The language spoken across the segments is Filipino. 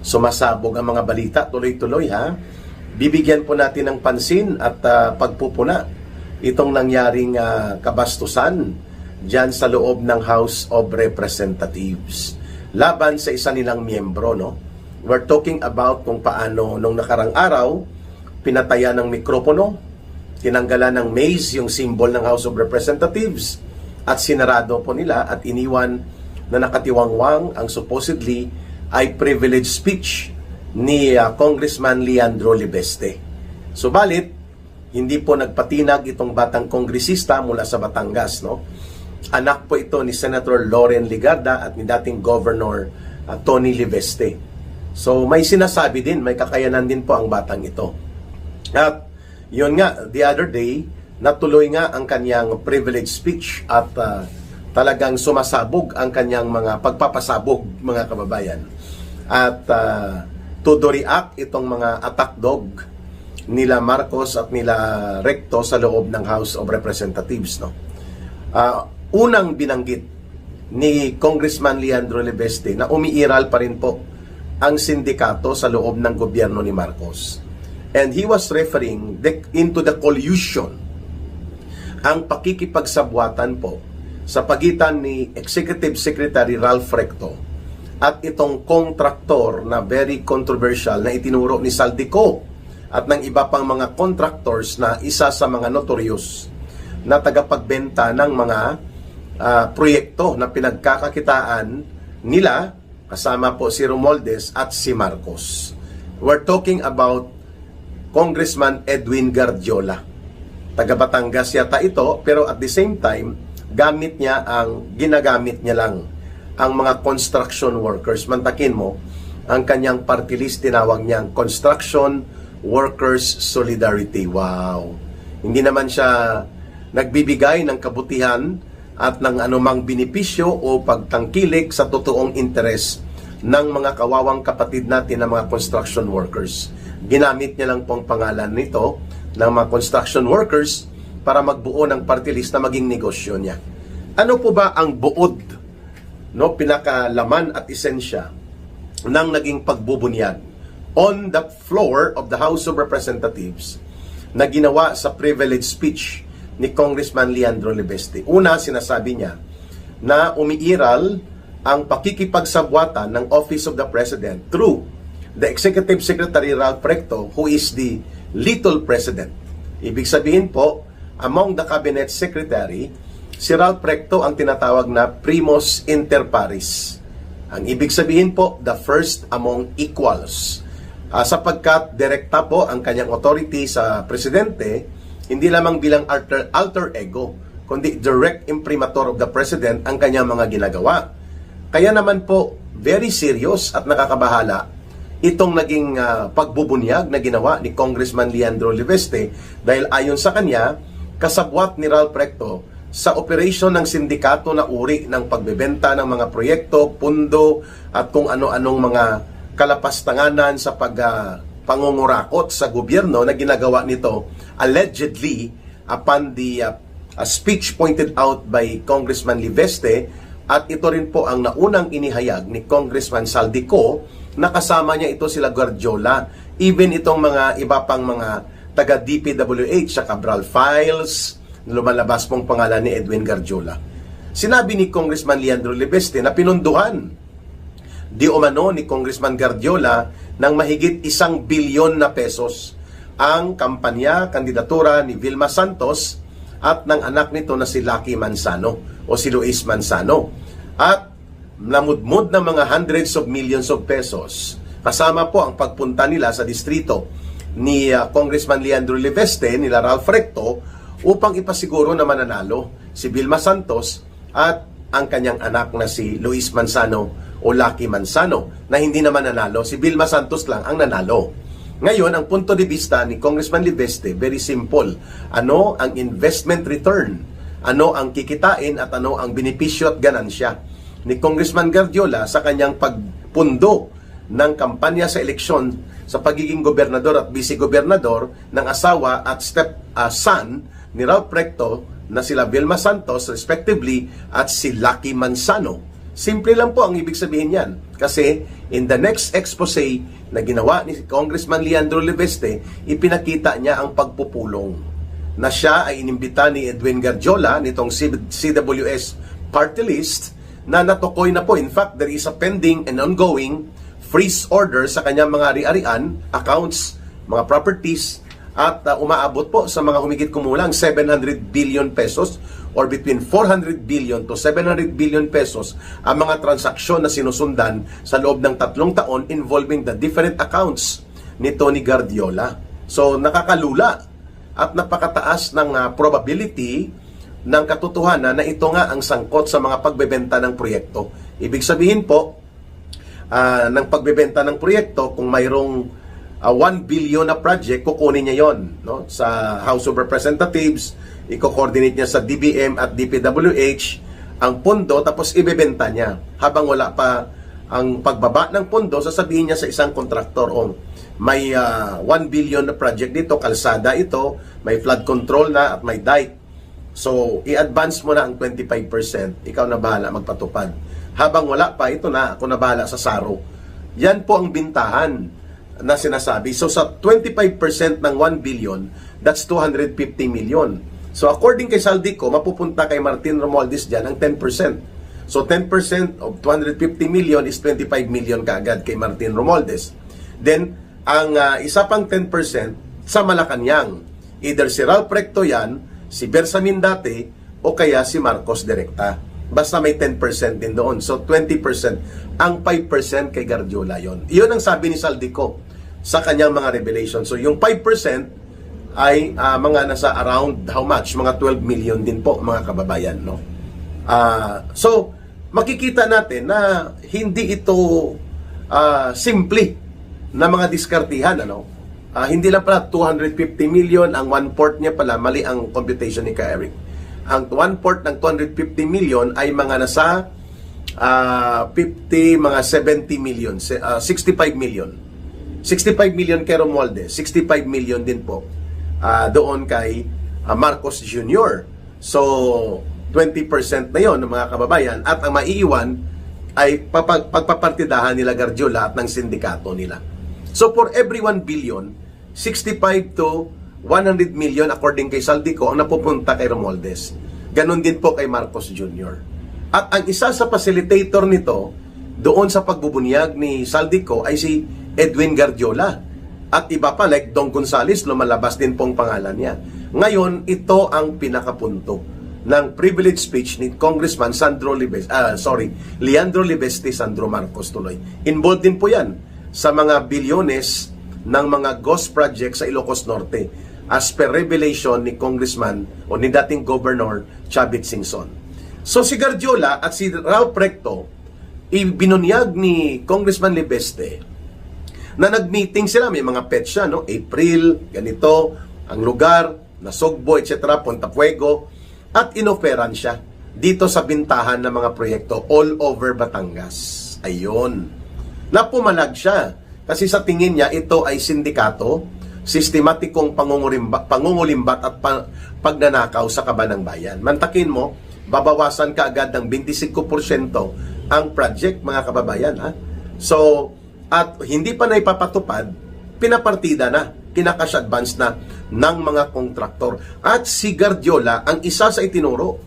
sumasabog ang mga balita tuloy-tuloy ha. Bibigyan po natin ng pansin at pagpupuna itong nangyaring kabastusan dyan sa loob ng House of Representatives laban sa isa nilang miyembro, no? We're talking about kung paano nung nakarang araw pinatayan ng mikropono, tinanggalan ng maze yung symbol ng House of Representatives at sinarado po nila at iniwan na nakatiwangwang ang supposedly ay privileged speech ni Congressman Leandro Libeste. Subalit, hindi po nagpatinag itong batang kongresista mula sa Batangas, no? Anak po ito ni Senator Loren Legarda at ni dating Governor Tony Libeste. So may sinasabi din, may kakayanan din po ang batang ito. At yun nga, the other day, natuloy nga ang kanyang privileged speech at talagang sumasabog ang kanyang mga pagpapasabog, mga kababayan. At to react itong mga attack dog nila Marcos at nila Recto sa loob ng House of Representatives, no? Unang binanggit ni Congressman Leandro Libeste na umiiral pa rin po ang sindikato sa loob ng gobyerno ni Marcos. And he was referring into the collusion, ang pakikipagsabwatan po sa pagitan ni Executive Secretary Ralph Recto at itong kontraktor na very controversial na itinuro ni Saldico at ng iba pang mga contractors na isa sa mga notorious na tagapagbenta ng mga proyekto na pinagkakakitaan nila kasama po si Romualdez at si Marcos. We're talking about Congressman Edwin Gardiola. Taga Batangas yata ito, pero at the same time, ginagamit niya lang ang mga construction workers. Mantakin mo, ang kanyang party list tinawag niyang Construction Workers Solidarity. Wow! Hindi naman siya nagbibigay ng kabutihan at ng anumang benepisyo o pagtangkilik sa totoong interes ng mga kawawang kapatid natin na mga construction workers. Ginamit niya lang pong pangalan nito ng mga construction workers para magbuo ng party list na maging negosyo niya. Ano po ba ang buod, no, pinakalaman at esensya ng naging pagbubunyag on the floor of the House of Representatives na ginawa sa privilege speech ni Congressman Leandro Libeste? Una, sinasabi niya na umiiral ang pakikipagsabwatan ng Office of the President through the Executive Secretary Ralph Recto, who is the little president. Ibig sabihin po, among the cabinet secretary, si Ralph Recto ang tinatawag na primus inter pares. Ang ibig sabihin po, the first among equals. Sapagkat direkta po ang kanyang authority sa presidente, hindi lamang bilang alter ego, kundi direct imprimatur of the president ang kanyang mga ginagawa. Kaya naman po, very serious at nakakabahala itong naging pagbubunyag na ginawa ni Congressman Leandro Libeste dahil ayon sa kanya, kasabwat ni Ralph Recto sa operasyon ng sindikato na uri ng pagbebenta ng mga proyekto, pundo at kung ano-anong mga kalapastanganan sa pangungurakot sa gobyerno na ginagawa nito allegedly upon the speech pointed out by Congressman Libeste, at ito rin po ang naunang inihayag ni Congressman Saldico na kasama niya ito sila Gardiola, even itong mga iba pang mga taga DPWH sa Cabral Files, lumalabas pong pangalan ni Edwin Gardiola. Sinabi ni Congressman Leandro Libeste na pinunduhan di umano ni Congressman Gardiola ng mahigit 1 bilyon na pesos ang kampanya, kandidatura ni Vilma Santos at ng anak nito na si Lucky Manzano o si Luis Manzano. At namudmud ng mga hundreds of millions of pesos. Kasama po ang pagpunta nila sa distrito ni Congressman Leandro Libeste, nila Ralph Recto, upang ipasiguro na mananalo si Vilma Santos at ang kanyang anak na si Luis Manzano o Lucky Manzano, na hindi naman nanalo. Si Vilma Santos lang ang nanalo. Ngayon, ang punto de vista ni Congressman Libeste, very simple. Ano ang investment return? Ano ang kikitain at ano ang benepisyo at ganansya ni Congressman Gardiola sa kanyang pagpundo ng kampanya sa eleksyon sa pagiging gobernador at vice-gobernador ng asawa at step-son ni Ralph Recto na sila Vilma Santos respectively at si Lucky Manzano. Simple lang po ang ibig sabihin yan. Kasi in the next expose na ginawa ni Congressman Leandro Leveste, ipinakita niya ang pagpupulong na siya ay inimbita ni Edwin Garjola nitong CWS party list na natukoy na po. In fact, there is a pending and ongoing freeze order sa kanyang mga ari-arian, accounts, mga properties, at umaabot po sa mga humigit kumulang 700 billion pesos or between 400 billion to 700 billion pesos ang mga transaksyon na sinusundan sa loob ng 3 taon involving the different accounts ni Tony Garjola. So nakakalula at napakataas ng probability ng katotohanan na ito nga ang sangkot sa mga pagbebenta ng proyekto. Ibig sabihin po, ng pagbebenta ng proyekto, kung mayroong 1 billion na project, kukunin niya yon, no? Sa House of Representatives, i-coordinate niya sa DBM at DPWH ang pondo, tapos ibebenta niya. Habang wala pa ang pagbaba ng pondo, sasabihin niya sa isang kontraktor, may 1 billion na project dito, kalsada ito, may flood control na at may dike. So, i-advance mo na ang 25%, ikaw na bahala magpatupad. Habang wala pa, ito na, ako na bahala sa SARO. Yan po ang bintahan na sinasabi. So, sa 25% ng 1 billion, that's 250 million. So, according kay Saldico, mapupunta kay Martin Romualdez dyan ang 10%. So, 10% of 250 million is 25 million kaagad kay Martin Romualdez. Then, ang isa pang 10% sa Malacanang. Either si Ralph Recto yan, si Bersamin dati, o kaya si Marcos Directa. Basta may 10% din doon. So, 20%. Ang 5% kay Garjola yon. Iyon ang sabi ni Saldico sa kanyang mga revelation. So, yung 5% ay mga nasa around how much? Mga 12 million din po, mga kababayan. No? So, makikita natin na hindi ito simple na mga diskartihan. Hindi lang pala 250 million, ang 1/4 niya pala, mali ang computation ni Ka Eric. Ang 1/4 ng 250 million ay mga nasa 50, mga 70 million, 65 million. 65 million kay Romualdez, 65 million din po doon kay Marcos Jr. So, 20% na yon ng mga kababayan, at ang maiiwan ay pagpapartidahan nila Garjola at ng sindikato nila. So, for every 1 billion, 65 to 100 million according kay Saldico ang napupunta kay Romualdez. Ganon din po kay Marcos Jr. At ang isa sa facilitator nito doon sa pagbubunyag ni Saldico ay si Edwin Garjola. At iba pa like Dong Gonzales, lumalabas din pong pangalan niya. Ngayon, ito ang pinakapunto ng privilege speech ni Congressman Leandro Leveste Sandro Marcos tuloy. Involved din po yan sa mga bilyones ng mga ghost projects sa Ilocos Norte, as per revelation ni Congressman o ni dating Governor Chavit Singson. So si Garjola at si Ralph Recto, ibinunyag ni Congressman Leveste na nag-meeting sila, may mga petsa, April, ganito, ang lugar, Nasugbo, etc., Punta Fuego, at inoferan siya dito sa bintahan ng mga proyekto all over Batangas. Ayun. Napumalag siya kasi sa tingin niya ito ay sindikato, sistematikong pangungulimbat at pagnanakaw sa kaban ng bayan. Mantakin mo, babawasan ka agad ng 25% ang project, mga kababayan. So, at hindi pa na ipapatupad, pinapartida na, kinakash advance na ng mga kontraktor. At si Garjola, ang isa sa itinuro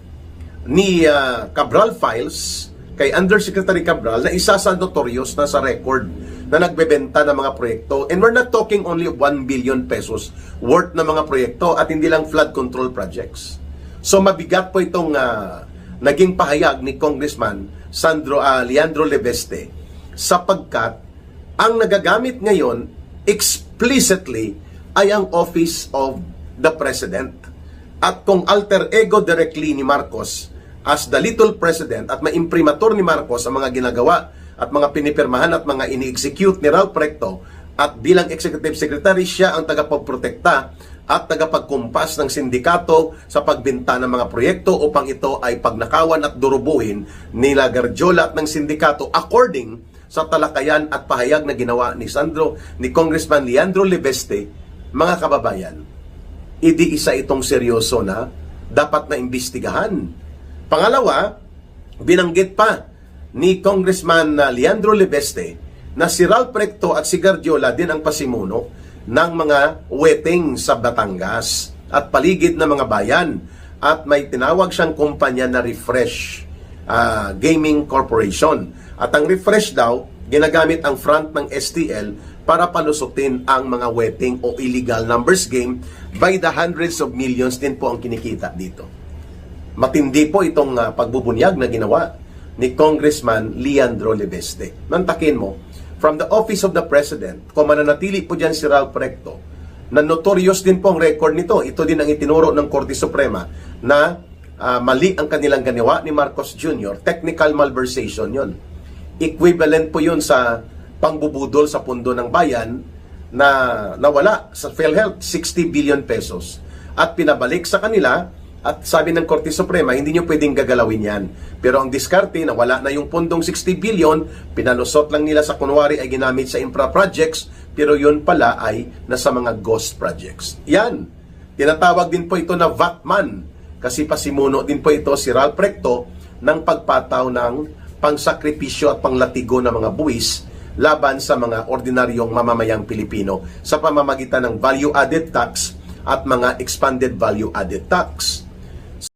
ni Cabral Files, kay Undersecretary Cabral, na isa sa notorious na sa record na nagbebenta ng mga proyekto. And we're not talking only 1 billion pesos worth na mga proyekto at hindi lang flood control projects. So mabigat po itong naging pahayag ni Congressman Leandro Leveste, sapagkat ang nagagamit ngayon explicitly ay ang Office of the President. At kung alter ego directly ni Marcos as the little president at maimprimatur ni Marcos ang mga ginagawa at mga pinipirmahan at mga ini-execute ni Ralph Recto, at bilang executive secretary siya ang tagapagprotekta at tagapagkumpas ng sindikato sa pagbenta ng mga proyekto upang ito ay pagnakawan at durubuhin nila Garjola at ng sindikato according sa talakayan at pahayag na ginawa ni Congressman Leandro Leveste. Mga kababayan, idi-isa itong seryoso na dapat na imbestigahan. Pangalawa, binanggit pa ni Congressman Leandro Lebeste na si Ralph Recto at si Guardiola din ang pasimuno ng mga wedding sa Batangas at paligid na mga bayan. At may tinawag siyang kumpanya na Refresh Gaming Corporation. At ang Refresh daw, ginagamit ang front ng STL para palusutin ang mga wedding o illegal numbers game. By the hundreds of millions din po ang kinikita dito. Matindi po itong pagbubunyag na ginawa ni Congressman Leandro Lebeste. Mantakin mo, from the Office of the President, kung mananatili po dyan si Ralph Recto, na notorious din po ang record nito. Ito din ang itinuro ng Korte Suprema na mali ang kanilang ginawa ni Marcos Jr. Technical malversation yon. Equivalent po yun sa pangbubudol sa pundo ng bayan na nawala sa PhilHealth 60 billion pesos at pinabalik sa kanila. At sabi ng Korte Suprema, hindi nyo pwedeng gagalawin yan. Pero ang diskarte na wala na yung pundong 60 billion, pinalusot lang nila sa kunwari ay ginamit sa infra projects, pero yun pala ay nasa mga ghost projects. Yan. Tinatawag din po ito na Vatman. Kasi pasimuno din po ito si Ralph Recto ng pagpataw ng pangsakripisyo at panglatigo ng mga buwis laban sa mga ordinaryong mamamayang Pilipino sa pamamagitan ng value-added tax at mga expanded value-added tax.